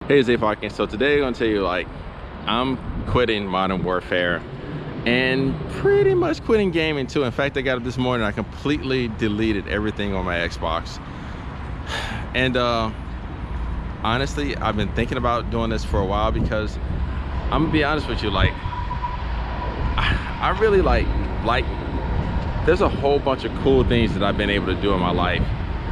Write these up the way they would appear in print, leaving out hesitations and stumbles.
Hey, Zay Hawkins. So today I'm gonna tell you, like, I'm quitting Modern Warfare and pretty much quitting gaming too. In fact, I got up this morning, I completely deleted everything on my Xbox. And honestly, I've been thinking about doing this for a while because I'm gonna be honest with you, like, I really like there's a whole bunch of cool things that I've been able to do in my life,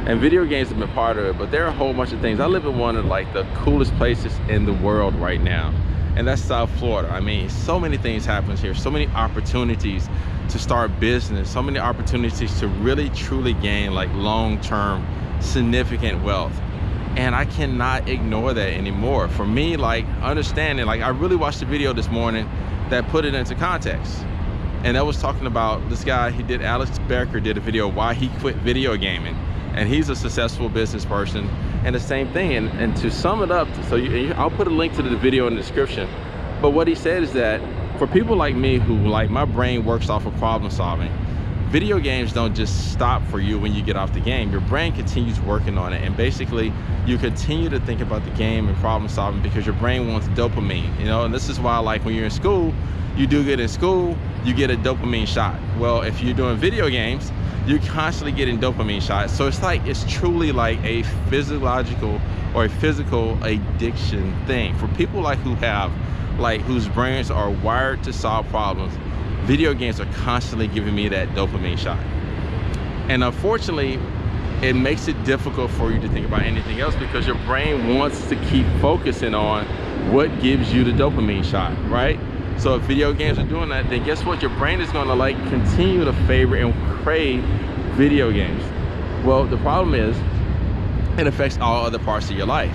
and video games have been part of it. But there are a whole bunch of things. I live in one of like the coolest places in the world right now, and that's South Florida. I mean, so many things happen here, so many opportunities to start business, so many opportunities to really truly gain like long-term significant wealth, and I cannot ignore that anymore. For me, like, understanding, like, I really watched a video this morning that put it into context, and that was talking about this guy. Alex Becker did a video why he quit video gaming, and he's a successful business person. And the same thing, and to sum it up, so I'll put a link to the video in the description, but what he said is that for people like me who, like, my brain works off of problem solving, video games don't just stop for you when you get off the game. Your brain continues working on it, and basically you continue to think about the game and problem solving because your brain wants dopamine, you know. And this is why, like, when you're in school, you do good in school, you get a dopamine shot. Well, if you're doing video games, you're constantly getting dopamine shots. So it's like, it's truly like a physiological or a physical addiction thing for people like whose brains are wired to solve problems. Video games are constantly giving me that dopamine shot, and unfortunately it makes it difficult for you to think about anything else because your brain wants to keep focusing on what gives you the dopamine shot, right? So if video games are doing that, then guess what? Your brain is gonna, like, continue to favor and crave video games. Well, the problem is it affects all other parts of your life.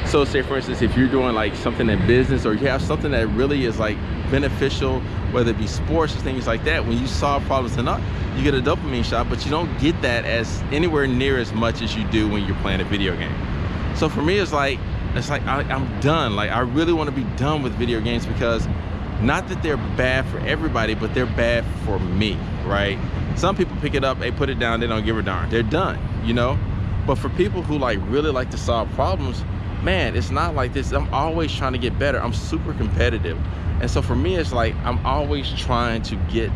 So say, for instance, if you're doing like something in business, or you have something that really is like beneficial, whether it be sports or things like that, when you solve problems enough, you get a dopamine shot, but you don't get that as anywhere near as much as you do when you're playing a video game. So for me, it's like I'm done. Like, I really want to be done with video games because not that they're bad for everybody, but they're bad for me, right? Some people pick it up, they put it down, they don't give a darn, they're done, you know? But for people who like really like to solve problems, man, it's not like this. I'm always trying to get better. I'm super competitive. And so for me, it's like I'm always trying to get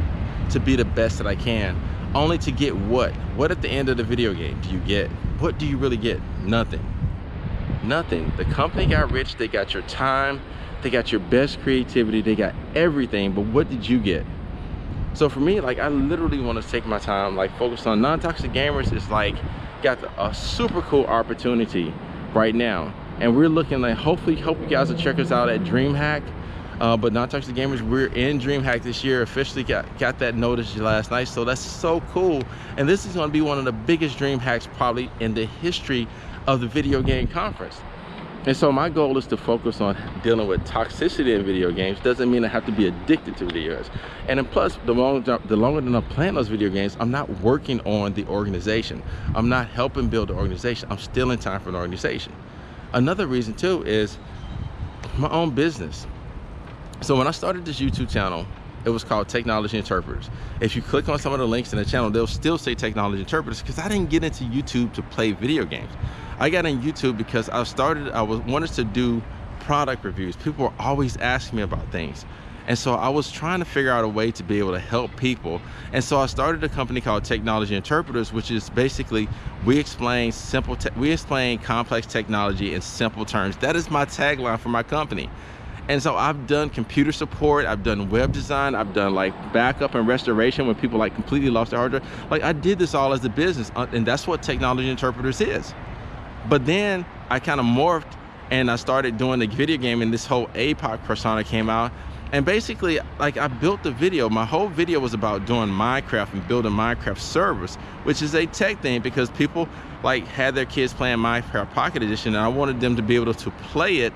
to be the best that I can, only to get what? What at the end of the video game do you get? What do you really get? Nothing. Nothing. The company got rich, they got your time, they got your best creativity, they got everything, but what did you get? So for me, like, I literally want to take my time, like, focus on non-toxic gamers. It's like got a super cool opportunity right now, and we're looking like, hope you guys will check us out at DreamHack. But non-toxic gamers, we're in DreamHack this year. Officially got that notice last night, so that's so cool. And this is going to be one of the biggest DreamHacks probably in the history of the video game conference. And so my goal is to focus on dealing with toxicity in video games. Doesn't mean I have to be addicted to video games. And then plus, the longer that I'm playing those video games, I'm not working on the organization. I'm not helping build the organization. I'm stealing time from the organization. Another reason too is my own business. So when I started this YouTube channel, it was called Technology Interpreters. If you click on some of the links in the channel, they'll still say Technology Interpreters, because I didn't get into YouTube to play video games. I got in YouTube because I wanted to do product reviews. People were always asking me about things. And so I was trying to figure out a way to be able to help people. And so I started a company called Technology Interpreters, which is basically, we explain complex technology in simple terms. That is my tagline for my company. And so I've done computer support, I've done web design, I've done like backup and restoration when people like completely lost their hard drive. Like, I did this all as a business, and that's what Technology Interpreters is. But then I kind of morphed and I started doing the video game, and this whole APOC persona came out. And basically, like, I built the video. My whole video was about doing Minecraft and building Minecraft servers, which is a tech thing because people like had their kids playing Minecraft Pocket Edition, and I wanted them to be able to play it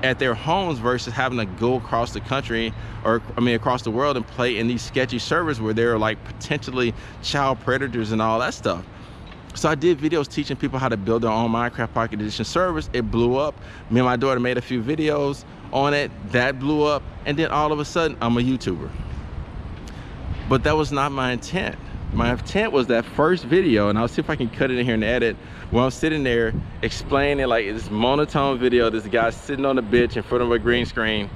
at their homes versus having to go across the country, or across the world, and play in these sketchy servers where there are like potentially child predators and all that stuff. So I did videos teaching people how to build their own Minecraft Pocket Edition servers. It blew up. Me and my daughter made a few videos on it. That blew up. And then all of a sudden, I'm a YouTuber. But that was not my intent. My intent was that first video, and I'll see if I can cut it in here and edit, where I'm sitting there explaining like this monotone video, this guy sitting on a bitch in front of a green screen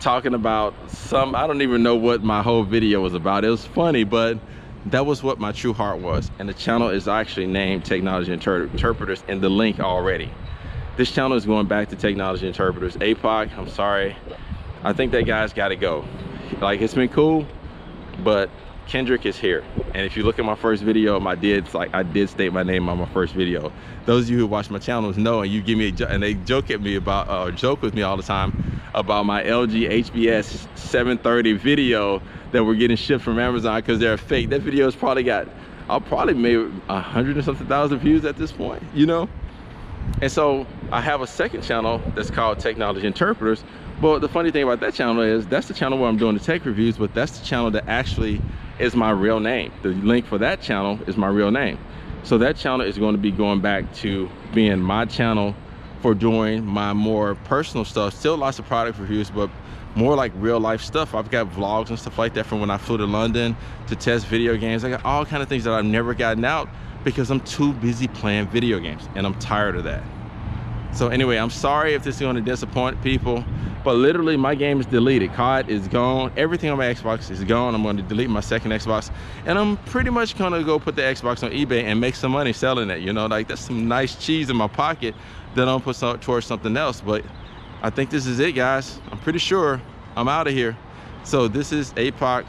talking about some, I don't even know what my whole video was about. It was funny, but that was what my true heart was. And the channel is actually named Technology Interpreters in the link already. This channel is going back to Technology Interpreters. APOC, I'm sorry, I think that guy's got to go. Like, it's been cool, but Kendrick is here. And if you look at my first video, I did state my name on my first video. Those of you who watch my channels know, and you give me and they joke at me about joke with me all the time about my LG HBS 730 video that we're getting shipped from Amazon because they're fake. That video has probably got, I'll probably made 100 and something thousand views at this point, you know. And so I have a second channel that's called Technology Interpreters. But the funny thing about that channel is that's the channel where I'm doing the tech reviews, but that's the channel that actually is my real name. The link for that channel is my real name. So that channel is going to be going back to being my channel for doing my more personal stuff. Still lots of product reviews, but more like real life stuff. I've got vlogs and stuff like that from when I flew to London to test video games. I got all kind of things that I've never gotten out because I'm too busy playing video games, and I'm tired of that. So anyway, I'm sorry if this is going to disappoint people, but literally my game is deleted. COD is gone. Everything on my Xbox is gone. I'm going to delete my second Xbox, and I'm pretty much going to go put the Xbox on eBay and make some money selling it. You know, like that's some nice cheese in my pocket that I'll put towards something else. But I think this is it, guys. I'm pretty sure I'm out of here. So this is APOC,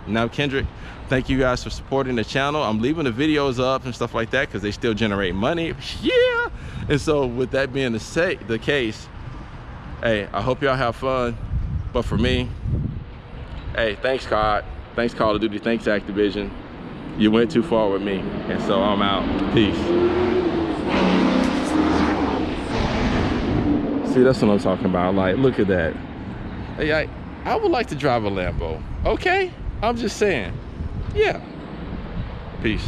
now Kendrick. Thank you guys for supporting the channel. I'm leaving the videos up and stuff like that because they still generate money. Yeah. And so with that being the case, hey, I hope y'all have fun. But for me, hey, thanks COD, thanks Call of Duty, thanks Activision. You went too far with me, and so I'm out. Peace. See, that's what I'm talking about. Like, look at that. Hey, I would like to drive a Lambo. Okay, I'm just saying. Yeah. Peace.